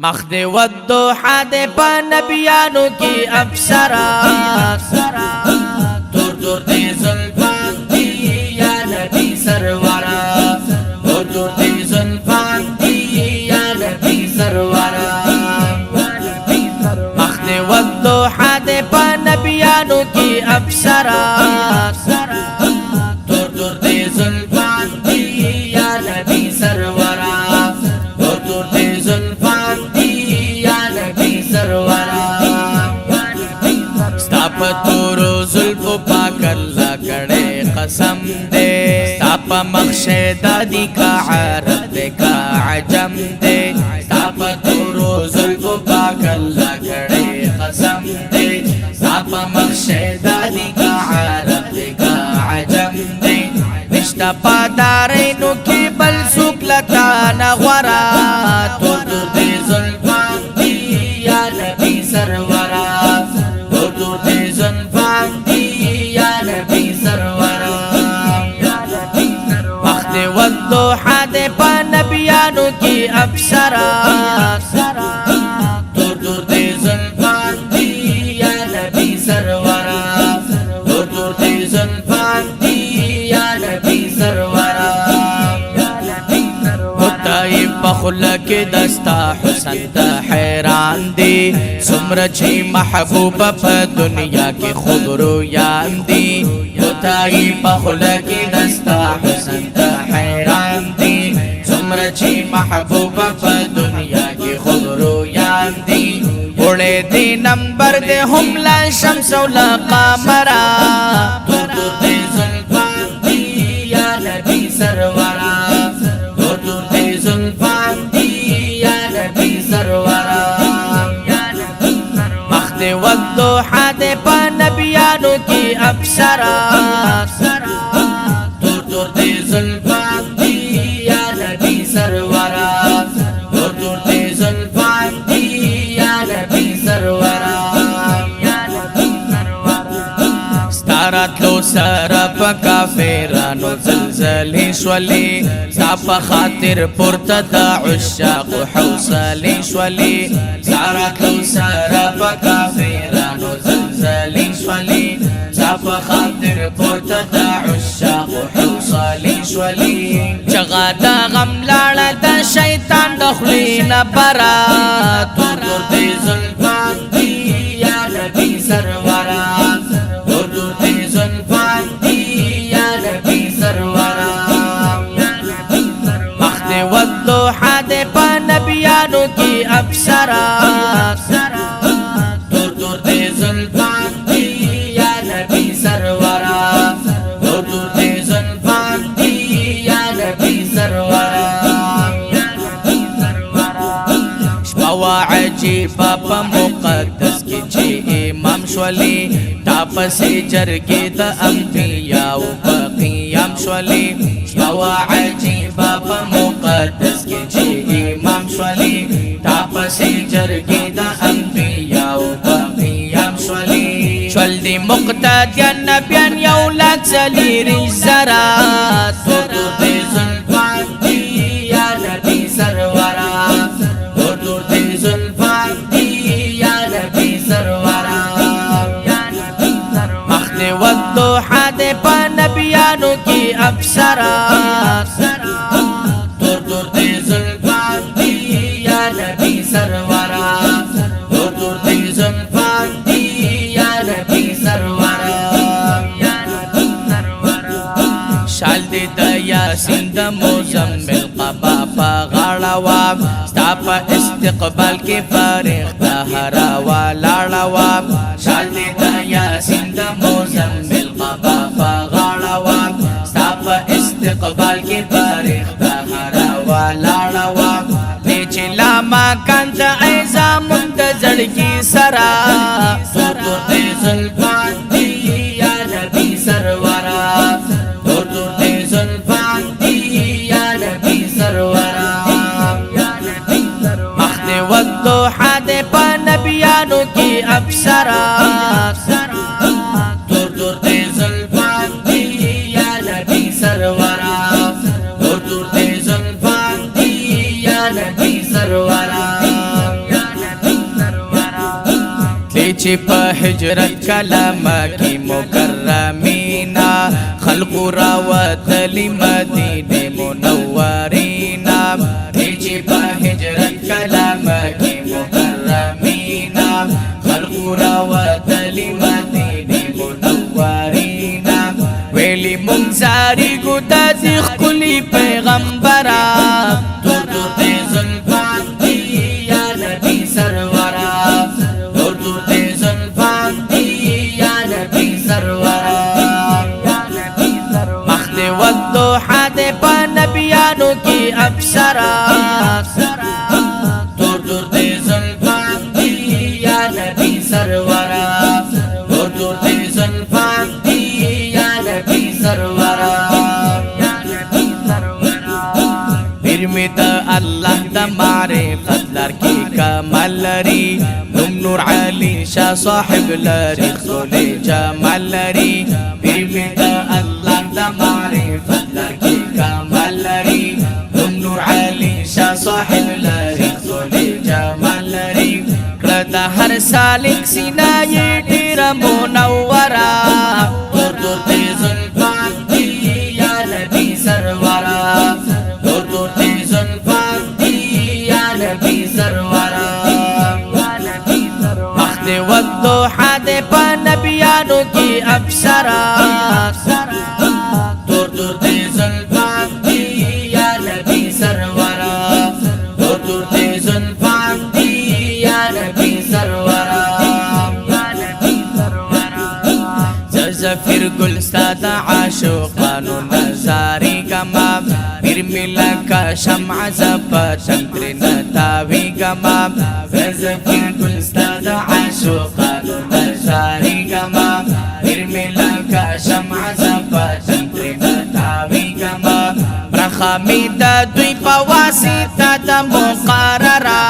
مخد والضحى دے پا نبیانو کی افسرا دور دور دے زلفان دی یا نبی سرورا دور دور دے زلفان دی یا نبی سرورا مخد والضحى دے پا نبیانو کی افسرا دور دور دے زلفان دی یا نبی سرورا دور دور دے زلفان ستاپ تورو زلفو پاک اللہ کڑے قسم دے ستاپ مخشے دادی کا عرب دے کا عجم دے ستاپ تورو زلفو پاک اللہ کڑے قسم دے ستاپ مخشے دادی کا عرب دے کا عجم دے نشتا پادارینو کی بل سوک لتا نغورا تور دور دے زلفان دی یا نبی سرورا دور دور دے زلفان دی یا نبی سرورا وقت والضحى دے پا نبیانو کی افسرا دور دور دے زلفان دی یا نبی سرورا دور دور دے زلفان دی یا نبی سرورا بخلق دستا حسن تا حیران دی سمرچی محبوب پا دنیا کی خود رویان دی بتائی بخلق دستا حسن تا حیران دی سمرچی محبوب پا دنیا کی خود رویان دی اڑے دی نمبر دے ہم لا شمس و لا قامرا دور دور دے زلفان دی یا نبی سرورا دور دور دے زلفان دی یا نبی سرورا مخد والضحى دے پا نبیانو کی افسرا دور دور دے زلفان دی یا نبی سرورا دور دور دے زلفان دی یا نبی سرورا ستارت لو سارا پا کافرانو زلزلی شولی ساپا خاطر پورتا دا عشاق و حوصلی شولی ستارت لو سارا پا کافرانو زلزلی شولی ساپا خاطر پورتا دا عشاق و حوصلی شولی چغا دا غم لالا دا شیطان دخلی نبرا دور دور دے زلفان دی یا نبی سرورا دور دور دے زلفان دی یا نبی سرورا مخد والضحى دے پا نبیانو کی افسرا دور دور دے زلفان دی یا نبی سرورا دور دور دے زلفان دی یا نبی سرورا شپوا عجیبا پا مقدس کی چی امام شولی تاپسی جرگی دا انبیاء و بقیام شولی شپوا عجیبا پا مقدس کی چی امام شولی تاپسی جرگی دا انبیاء و بقیام شولی شول دی مقتدیان نبیان یولاد زلی رجزرا دور دور دے زلفان دی یا نبی سرورا دور دور دے زلفان دی یا نبی سرورا مخد والضحى دے پا نبیانو کی افسرا دور دور دے زلفان دی یا نبی سرورا دور دور دے زلفان دی یا نبی سرورا شال دی دا یاسین دا مزمل قبا پا غاڑوام ستا پا استقبال کی فارغ دا ہراوا لاڑوام شال دی دا یاسین دا مزمل قبا پا غاڑوام ستا پا استقبال کی فارغ دا ہراوا لاڑوام نیچے لاما کانتا ایزا منتظر کی سرا دور دور دے زلفان دی یا نبی سرورا دور دور دے زلفان دی یا نبی سرورا مخد والضحى دے پا نبیانو کی افسرا دور دور دے زلفان دی یا نبی سرورا دور دور دے زلفان دی یا نبی سرورا چې په هجرت کلمه کې مکرمینا خلق راوتلی مدینه منورینا چې په هجرت کلمه کې مکرمینا خلق راوتلی مدینه منورینا ویلی منزاری ګدا دي خپلی پیغمبره تور تور دې زلفان دي یا نبی سرورا تور تور دې زلفان دي یا نبی سرورا مخد والضحى دې په نبیانو کې ابصرا تور تور دې زلفان دي یا نبی سرورا تور تور دې زلفان دي یا نبی سرورا پرمید الله د معرفت لر کی کمال لري نور علی شاه صاحب لري خل جمال لري پرمید الله د معرفت لر کی کمال لري نور علی شاه صاحب لري خل جمال لري کړه د هر سالک سینا یې ډیر منورا تور تور دې زلفان دي یا نبی سرورا تور تور دې زلفان دي یا نبی سرورا مخد والضحى دې په نبیانو کې ابصرا تور تور دې زلفان دي یا نبی سرورا تور تور دې زلفان دي یا نبی سرورا زفیر گل ستاد عاشقانو نظاری گما پیر ملا کا شمع زپتن تر نتاوی گما زفیر گل ستاد عاشقانو نظاری گما پیر ملا کا شمع زپتن تر نتاوی گما برخه می د دوی په واسطه د مقرره